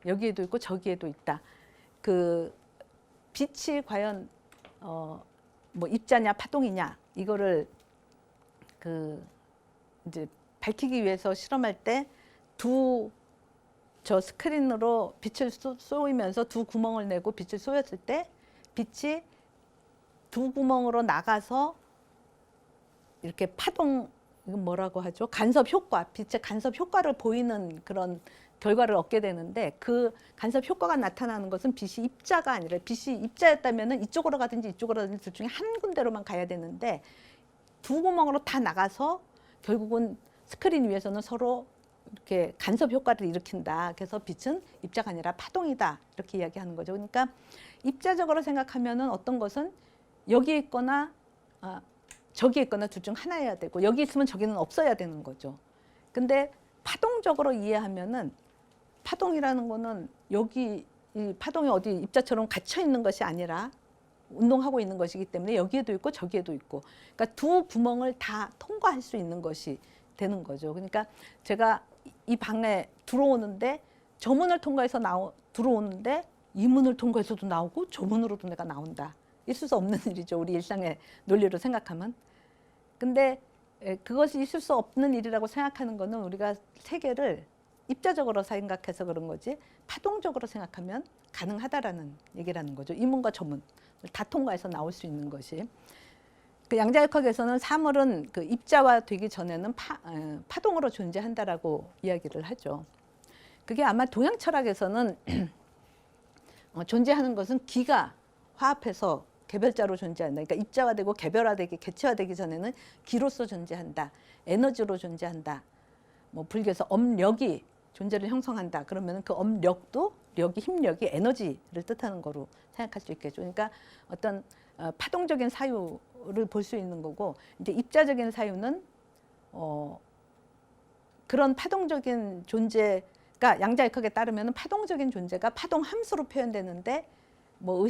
여기에도 있고 저기에도 있다. 그 빛이 과연 뭐 입자냐 파동이냐 이거를 그 이제 밝히기 위해서 실험할 때 저 스크린으로 빛을 쏘이면서 두 구멍을 내고 빛을 쏘였을 때 빛이 두 구멍으로 나가서 이렇게 파동, 이건 뭐라고 하죠? 간섭 효과, 빛의 간섭 효과를 보이는 그런 결과를 얻게 되는데, 그 간섭 효과가 나타나는 것은 빛이 입자가 아니라, 빛이 입자였다면 이쪽으로 가든지 이쪽으로 가든지 둘 중에 한 군데로만 가야 되는데 두 구멍으로 다 나가서 결국은 스크린 위에서는 서로 이렇게 간섭 효과를 일으킨다. 그래서 빛은 입자가 아니라 파동이다. 이렇게 이야기하는 거죠. 그러니까 입자적으로 생각하면은 어떤 것은 여기에 있거나 저기에 있거나 둘 중 하나여야 되고, 여기 있으면 저기는 없어야 되는 거죠. 근데 파동적으로 이해하면은 파동이라는 거는 여기 이 파동이 어디 입자처럼 갇혀 있는 것이 아니라 운동하고 있는 것이기 때문에 여기에도 있고 저기에도 있고, 그러니까 두 구멍을 다 통과할 수 있는 것이 되는 거죠. 그러니까 제가 이 방에 들어오는데 저 문을 통과해서 들어오는데 이 문을 통과해서도 나오고 저 문으로도 내가 나온다. 있을 수 없는 일이죠. 우리 일상의 논리로 생각하면. 근데 그것이 있을 수 없는 일이라고 생각하는 거는 우리가 세계를 입자적으로 생각해서 그런 거지, 파동적으로 생각하면 가능하다라는 얘기라는 거죠. 이 문과 저 문을 다 통과해서 나올 수 있는 것이. 그 양자역학에서는 사물은 그 입자화 되기 전에는 파동으로 존재한다라고 이야기를 하죠. 그게 아마 동양 철학에서는 존재하는 것은 기가 화합해서 개별자로 존재한다. 그러니까 입자화되고 개별화되기, 개체화되기 전에는 기로서 존재한다. 에너지로 존재한다. 뭐 불교에서 엄력이 존재를 형성한다. 그러면 그 엄력도 힘력이 에너지를 뜻하는 거로 생각할 수 있겠죠. 그러니까 어떤 파동적인 사유를 볼 수 있는 거고, 이제 입자적인 사유는 그런 파동적인 존재가 양자역학에 따르면 파동적인 존재가 파동 함수로 표현되는데, 뭐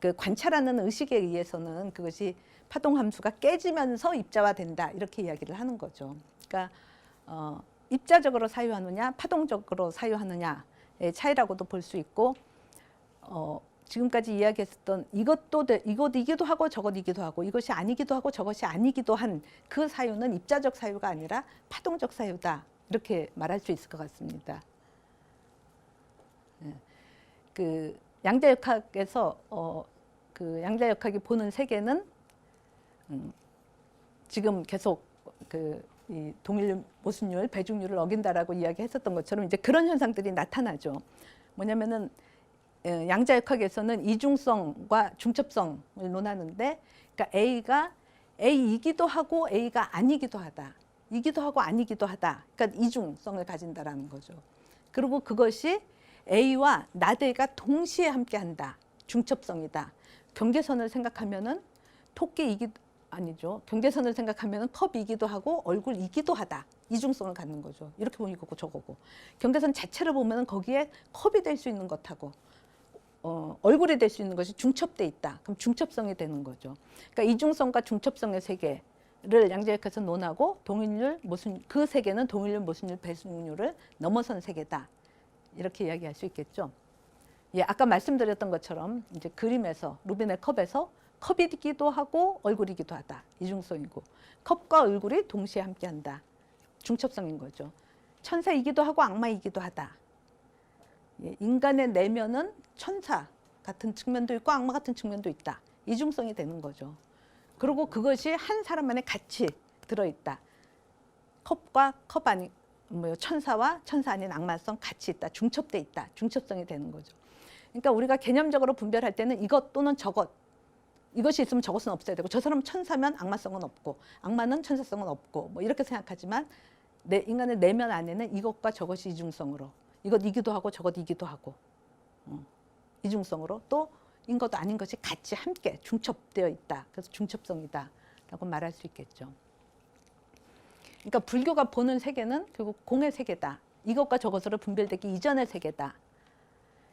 그 관찰하는 의식에 의해서는 그것이 파동 함수가 깨지면서 입자화된다 이렇게 이야기를 하는 거죠. 그러니까 입자적으로 사유하느냐 파동적으로 사유하느냐의 차이라고도 볼 수 있고, 지금까지 이야기했었던 이기도 하고 저것이기도 하고, 이것이 아니기도 하고 저것이 아니기도 한 그 사유는 입자적 사유가 아니라 파동적 사유다 이렇게 말할 수 있을 것 같습니다. 그 양자역학에서 그 양자역학이 보는 세계는 지금 계속 그 이 동일 모순율, 배중률을 어긴다라고 이야기했었던 것처럼 이제 그런 현상들이 나타나죠. 뭐냐면은 양자역학에서는 이중성과 중첩성을 논하는데, 그러니까 A가 A이기도 하고 A가 아니기도 하다. 이기도 하고 아니기도 하다. 그러니까 이중성을 가진다라는 거죠. 그리고 그것이 A와 나대가 동시에 함께한다. 중첩성이다. 경계선을 생각하면은 아니죠. 경계선을 생각하면은 컵이기도 하고 얼굴이기도 하다. 이중성을 갖는 거죠. 이렇게 보면 이거고 저거고. 경계선 자체를 보면은 거기에 컵이 될 수 있는 것하고 얼굴이 될 수 있는 것이 중첩돼 있다. 그럼 중첩성이 되는 거죠. 그러니까 이중성과 중첩성의 세계를 양자역학에서 논하고 그 세계는 동일률, 모순율, 배수률을 넘어선 세계다. 이렇게 이야기할 수 있겠죠. 예, 아까 말씀드렸던 것처럼 이제 그림에서 루빈의 컵에서 컵이기도 하고 얼굴이기도 하다. 이중성이고, 컵과 얼굴이 동시에 함께한다. 중첩성인 거죠. 천사이기도 하고 악마이기도 하다. 예, 인간의 내면은 천사 같은 측면도 있고 악마 같은 측면도 있다. 이중성이 되는 거죠. 그리고 그것이 한 사람 안에 같이 들어있다. 컵과 컵 아닌 천사와 천사 아닌 악마성 같이 있다. 중첩돼 있다. 중첩성이 되는 거죠. 그러니까 우리가 개념적으로 분별할 때는 이것 또는 저것, 이것이 있으면 저것은 없어야 되고, 저 사람은 천사면 악마성은 없고 악마는 천사성은 없고 뭐 이렇게 생각하지만 인간의 내면 안에는 이것과 저것이 이중성으로, 이것이기도 하고 저것이기도 하고 이중성으로 또 인 것도 아닌 것이 같이 함께 중첩되어 있다. 그래서 중첩성이다 라고 말할 수 있겠죠. 그러니까 불교가 보는 세계는 결국 공의 세계다. 이것과 저것으로 분별되기 이전의 세계다.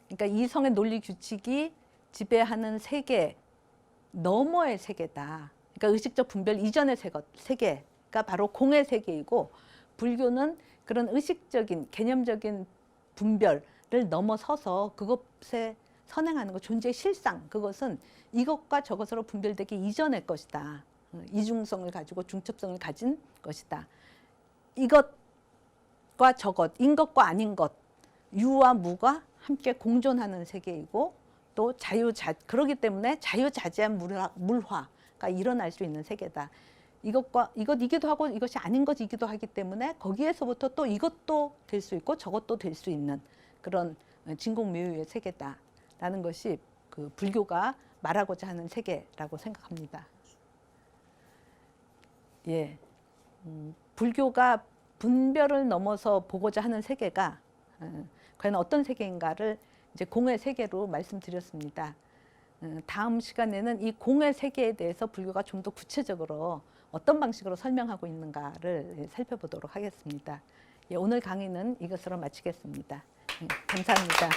그러니까 이성의 논리 규칙이 지배하는 세계 너머의 세계다. 그러니까 의식적 분별 이전의 세계가 바로 공의 세계이고, 불교는 그런 의식적인 개념적인 분별을 넘어서서 그것에 선행하는 것, 존재의 실상, 그것은 이것과 저것으로 분별되기 이전의 것이다. 이중성을 가지고 중첩성을 가진 것이다. 이것과 저것, 인 것과 아닌 것, 유와 무가 함께 공존하는 세계이고, 또 그렇기 때문에 자유자재한 물화가 일어날 수 있는 세계다. 이것이기도 하고 이것이 아닌 것이기도 하기 때문에 거기에서부터 또 이것도 될 수 있고 저것도 될 수 있는 그런 진공묘유의 세계다라는 것이 그 불교가 말하고자 하는 세계라고 생각합니다. 예, 불교가 분별을 넘어서 보고자 하는 세계가 과연 어떤 세계인가를 이제 공의 세계로 말씀드렸습니다. 다음 시간에는 이 공의 세계에 대해서 불교가 좀 더 구체적으로 어떤 방식으로 설명하고 있는가를 살펴보도록 하겠습니다. 예, 오늘 강의는 이것으로 마치겠습니다. 감사합니다.